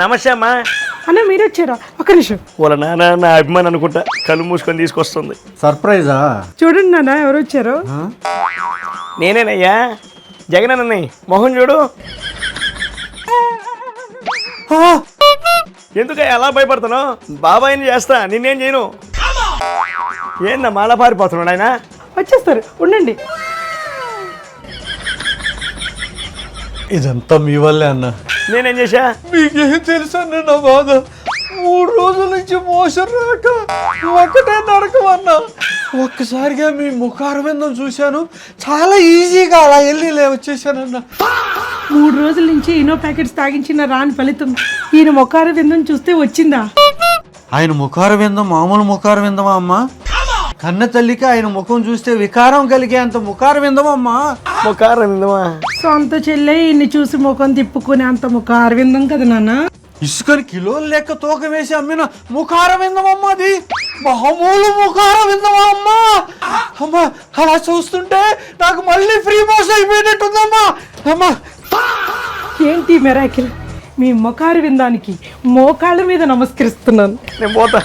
నమస్తే అమ్మా. అన్న మీరు వచ్చారా? ఒక్క నిమిషం. వాళ్ళ నాన్న నా అభిమాని అనుకుంటా, కళ్ళు మూసుకొని తీసుకొస్తుంది. సర్ప్రైజా? చూడండి నాన్న ఎవరు వచ్చారో. నేనేనయ్యా, జగనన్నయ్య. మొహం చూడు. ఎందుకయ్యా ఎలా భయపడుతున్నావు? బాబాయిని చేస్తా, నిన్నేం చేయను. ఏందా మాలా పారిపోతున్నాడు ఆయన? వచ్చేస్తారు, ఉండండి. ఇదంతా మీ వల్లే అన్న. నేనేం చేశా? మీకేం తెలుసు అన్న నా బాధ. 3 రోజుల నుంచి మోసం రాక ఒకటే నరకం అన్న. ఒక్కసారిగా మీ ముఖార విందం చూశాను, చాలా ఈజీగా అలా వెళ్ళి వచ్చేసానన్న. 3 రోజుల నుంచి ఇనో ప్యాకెట్స్ తాగించిన రాని ఫలితం ఈయన మొకార విందం చూస్తే వచ్చిందా? ఆయన ముఖార విందం మామూలు ముఖార విందమా అమ్మా? కన్న తల్లికి ఆయన ముఖం చూస్తే వికారం కలిగే అంత ముఖార విందమమ్మా. ముఖారం విందమా? సొంత చెల్లె ఇన్ని చూసి ముఖం తిప్పుకునే అంత ముఖార విందం కదా నాన్న. ఇసుకని కిలోలు లెక్క తూకం వేసి అమ్మిన ముఖార విందమమ్మా. అది మామూలు ముఖార విందమా అమ్మా? అమ్మా అలా చూస్తుంటే నాకు మళ్ళీ ఫ్రీ పాస్ అయిపోయినట్టుందమ్మా. అమ్మా ఏంటి మెరాకిల్? మీ మొకారు విందానికి మోకాళ్ళ మీద నమస్కరిస్తున్నాను. నేను పోతా.